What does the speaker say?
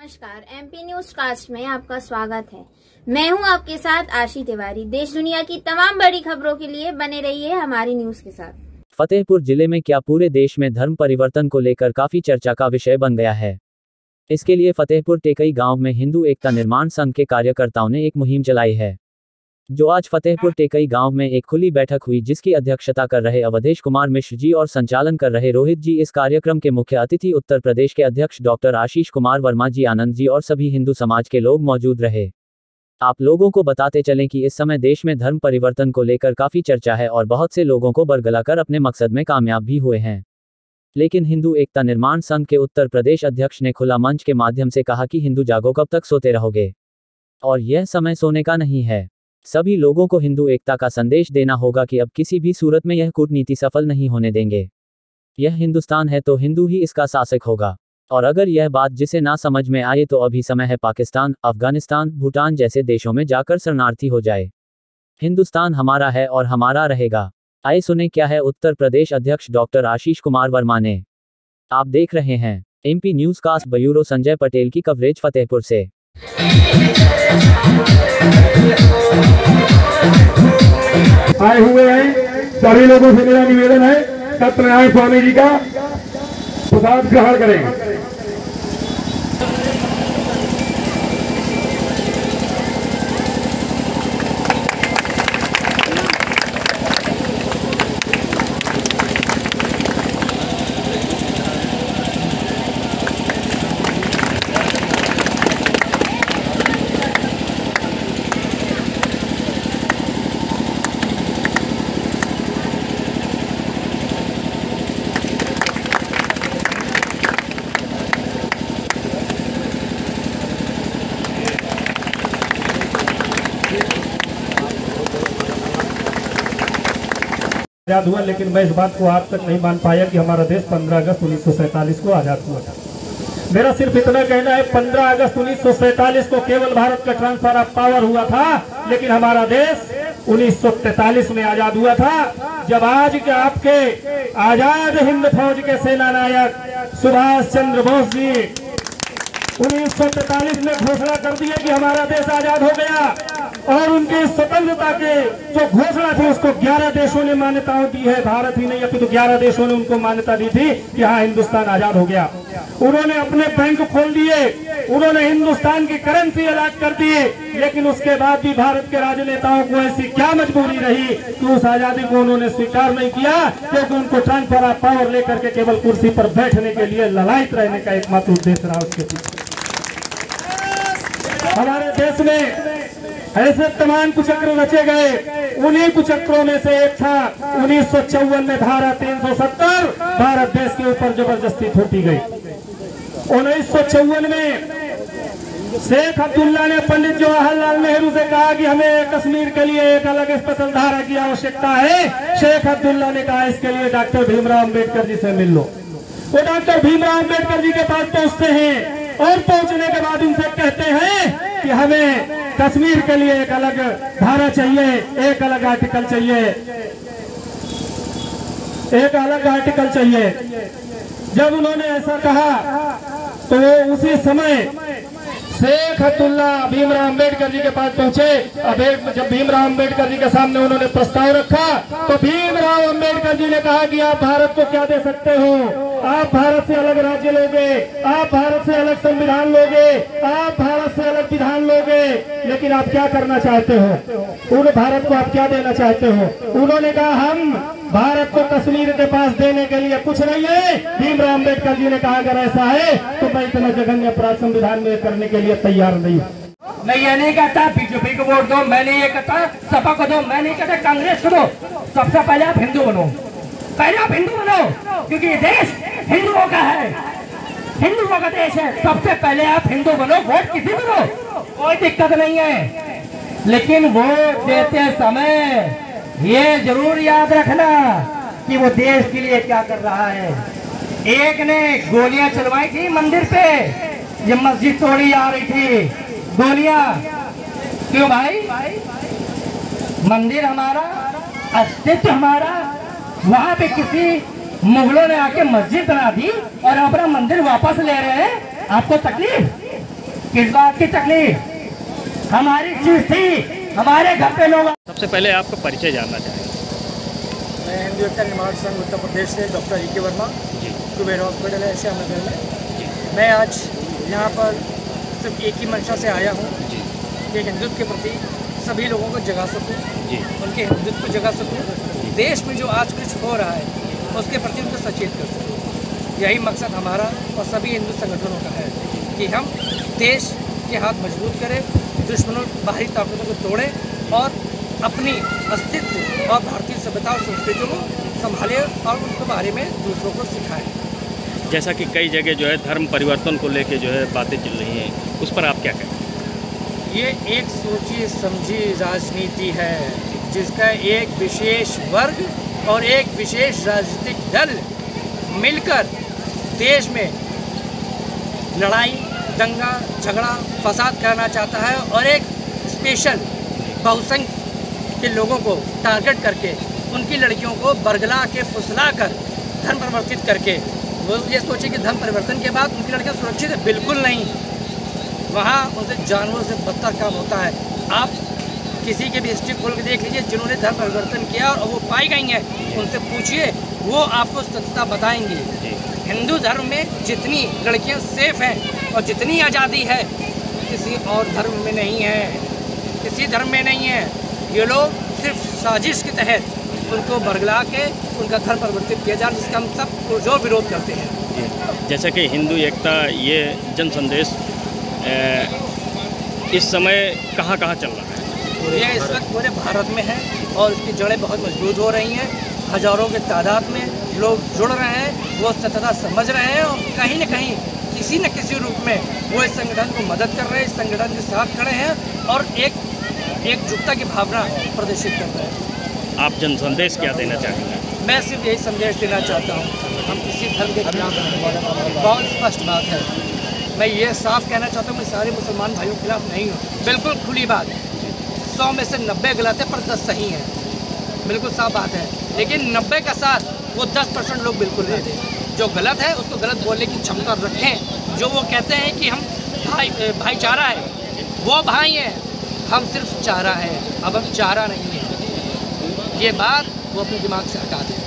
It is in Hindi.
नमस्कार, एमपी न्यूज कास्ट में आपका स्वागत है। मैं हूं आपके साथ आशी तिवारी। देश दुनिया की तमाम बड़ी खबरों के लिए बने रहिए हमारी न्यूज के साथ। फतेहपुर जिले में क्या पूरे देश में धर्म परिवर्तन को लेकर काफी चर्चा का विषय बन गया है। इसके लिए फतेहपुर टेकई गांव में हिंदू एकता निर्माण संघ के कार्यकर्ताओं ने एक मुहिम चलाई है, जो आज फतेहपुर टेकई गांव में एक खुली बैठक हुई, जिसकी अध्यक्षता कर रहे अवधेश कुमार मिश्र जी और संचालन कर रहे रोहित जी। इस कार्यक्रम के मुख्य अतिथि उत्तर प्रदेश के अध्यक्ष डॉक्टर आशीष कुमार वर्मा जी, आनंद जी और सभी हिंदू समाज के लोग मौजूद रहे। आप लोगों को बताते चलें कि इस समय देश में धर्म परिवर्तन को लेकर काफी चर्चा है और बहुत से लोगों को बरगलाकर अपने मकसद में कामयाब भी हुए हैं। लेकिन हिंदू एकता निर्माण संघ के उत्तर प्रदेश अध्यक्ष ने खुला मंच के माध्यम से कहा कि हिंदू जागो, कब तक सोते रहोगे, और यह समय सोने का नहीं है। सभी लोगों को हिंदू एकता का संदेश देना होगा कि अब किसी भी सूरत में यह कूटनीति सफल नहीं होने देंगे। यह हिंदुस्तान है तो हिंदू ही इसका शासक होगा, और अगर यह बात जिसे ना समझ में आए तो अभी समय है पाकिस्तान, अफगानिस्तान, भूटान जैसे देशों में जाकर शरणार्थी हो जाए। हिंदुस्तान हमारा है और हमारा रहेगा। आइए सुने क्या है उत्तर प्रदेश अध्यक्ष डॉक्टर आशीष कुमार वर्मा ने। आप देख रहे हैं MP news cast bureau Sanjay Patel की कवरेज फतेहपुर से। आए हुए हैं सभी लोगों से मेरा निवेदन है, सत्यनारायण स्वामी जी का प्रसाद ग्रहण करें। आजाद हुआ, लेकिन मैं इस बात को आज तक नहीं मान पाया कि हमारा देश 15 अगस्त 1947 को आजाद हुआ था। मेरा सिर्फ इतना कहना है, 15 अगस्त 1947 को केवल भारत का ट्रांसफर ऑफ पावर हुआ था, लेकिन हमारा देश 1943 में आजाद हुआ था, जब आज के आपके आजाद हिंद फौज के सेना नायक सुभाष चंद्र बोस जी 1943 में घोषणा कर दिया कि हमारा देश आजाद हो गया, और उनकी स्वतंत्रता के जो घोषणा थी उसको 11 देशों ने मान्यताओं दी है। भारत ही नहीं, अपितु 11 देशों ने उनको मान्यता दी थी कि हाँ, हिंदुस्तान आजाद हो गया। उन्होंने अपने बैंक खोल दिए, उन्होंने हिंदुस्तान की करेंसी अलॉट कर दी, लेकिन उसके बाद भी भारत के राजनेताओं को ऐसी क्या मजबूरी रही कि उस आजादी को उन्होंने स्वीकार नहीं किया, क्योंकि उनको ट्रांसफर ऑफ पावर लेकर के केवल कुर्सी पर बैठने के लिए ललायत रहने का एकमात्र उद्देश्य रहा। उसके पीछे हमारे देश में ऐसे तमाम कुचक्र रचे गए, उन्हीं कुचक्रों में से एक था 1954 में धारा 370 भारत देश के ऊपर जबरदस्ती थोपी गई। 1954 में शेख अब्दुल्ला ने पंडित जवाहरलाल नेहरू से कहा कि हमें कश्मीर के लिए एक अलग स्पेशल धारा की आवश्यकता है। शेख अब्दुल्ला ने कहा इसके लिए डॉक्टर भीमराव अम्बेडकर जी से मिल लो। वो डॉक्टर भीमराव अम्बेडकर जी के पास पहुंचते हैं और पहुंचने के बाद उनसे कहते हैं कि हमें कश्मीर के लिए एक अलग धारा चाहिए, एक अलग आर्टिकल चाहिए, एक अलग आर्टिकल चाहिए। जब उन्होंने ऐसा कहा तो उसी समय शेख अब्दुल्ला भीमराव अम्बेडकर जी के पास पहुंचे। जब भीमराव अम्बेडकर जी के सामने उन्होंने प्रस्ताव रखा तो भीमराव अम्बेडकर जी ने कहा कि आप भारत को क्या दे सकते हो, आप भारत से अलग राज्य लोगे, आप भारत से अलग संविधान लोगे, आप भारत से अलग विधान लोगे, लेकिन आप क्या करना चाहते हो, उन भारत को आप क्या देना चाहते हो। उन्होंने कहा हम भारत को कश्मीर के पास देने के लिए कुछ नहीं है। भीमराव अम्बेडकर जी ने कहा अगर ऐसा है तो मैं इतना जघन्य अपराध संविधान में करने के लिए तैयार नहीं हूँ। मैं ये नहीं कहता बीजेपी को वोट दो, मैं नहीं ये कहता सपा को दो, मैं नहीं कहता कांग्रेस को दो। सबसे पहले आप हिंदू बनो, पहले आप हिंदू बनो, क्योंकि ये देश हिंदुओं का है, हिंदुओं का देश है। सबसे पहले आप हिंदू बनो, वोट किसी को दो, कोई दिक्कत नहीं है, लेकिन वोट देते समय ये जरूर याद रखना कि वो देश के लिए क्या कर रहा है। एक ने गोलियां चलवाई थी मंदिर पे, ये मस्जिद तोड़ी जा रही थी गोलियां, क्यों भाई? मंदिर हमारा, अस्तित्व हमारा, वहां पे किसी मुगलों ने आके मस्जिद बना दी और अपना मंदिर वापस ले रहे हैं, आपको तकलीफ? किस बात की तकलीफ? हमारी चीज थी, हमारे घर पे लोग। सबसे पहले आपका परिचय जानना चाहेंगे। मैं हिंदू एकता निर्माण संघ उत्तर प्रदेश से डॉक्टर E.K. वर्मा, जी कुबेर हॉस्पिटल है श्यामनगर में। मैं आज यहाँ पर सिर्फ एक ही मंशा से आया हूँ जी कि हिंदुत्व के प्रति सभी लोगों को जगा सकूँ, जी उनके हिंदुत्व को जगा सकूँ, देश में जो आज कुछ हो रहा है उसके प्रति उनको सचेत कर सकूँ। यही मकसद हमारा और सभी हिंदू संगठनों का है कि हम देश के हाथ मजबूत करें, दुश्मनों बाहरी ताकतों को तोड़ें और अपनी अस्तित्व और भारतीय सभ्यता और संस्कृति को संभालें और उनके बारे में दूसरों को सिखाएं। जैसा कि कई जगह जो है धर्म परिवर्तन को लेके जो है बातें चल रही हैं, उस पर आप क्या कहें? ये एक सोची समझी राजनीति है जिसका एक विशेष वर्ग और एक विशेष राजनीतिक दल मिलकर देश में लड़ाई, दंगा, झगड़ा, फसाद करना चाहता है और एक स्पेशल बहुसंख्य के लोगों को टारगेट करके उनकी लड़कियों को बरगला के फुसला कर धर्म परिवर्तित करके वो ये सोचे कि धर्म परिवर्तन के बाद उनकी लड़कियां सुरक्षित है। बिल्कुल नहीं, वहाँ उनसे जानवरों से बदतर काम होता है। आप किसी के भी हिस्ट्री खोल के देख लीजिए जिन्होंने धर्म परिवर्तन किया और वो पाई गई हैं, उनसे पूछिए, वो आपको सत्यता बताएंगे। हिंदू धर्म में जितनी लड़कियां सेफ हैं और जितनी आज़ादी है किसी और धर्म में नहीं है, किसी धर्म में नहीं है। ये लोग सिर्फ साजिश के तहत उनको बरगला के उनका धर्म परिवर्तित किया जाए, जिसका हम सब पुरजोर विरोध करते हैं। जैसा कि हिंदू एकता ये जन संदेश इस समय कहाँ कहाँ चल रहा है? ये इस वक्त पूरे भारत में है और इसकी जड़ें बहुत मजबूत हो रही हैं। हजारों के तादाद में लोग जुड़ रहे हैं, वो सत्यता समझ रहे हैं और कहीं न कहीं किसी न किसी रूप में वो इस संगठन को मदद कर रहे हैं, इस संगठन के साथ खड़े हैं और एकजुटता की भावना प्रदर्शित कर रहे हैं। आप जन संदेश क्या देना चाहेंगे? मैं सिर्फ यही संदेश देना चाहता हूँ, हम किसी धर्म के खिलाफ नहीं। बहुत स्पष्ट बात है, मैं ये साफ कहना चाहता हूँ मैं सारे मुसलमान भाइयों के खिलाफ नहीं हूँ। बिल्कुल खुली बात, 100 में से 90 गलत है पर 10 सही हैं, बिल्कुल साफ बात है। लेकिन 90 का साथ वो 10% लोग बिल्कुल नहीं दें। जो गलत है उसको गलत बोलने की क्षमता रखें। जो वो कहते हैं कि हम भाईचारा है, वो भाई हैं, हम सिर्फ चारा है, अब हम चारा नहीं है। ये बात वो अपने दिमाग से हटा दें।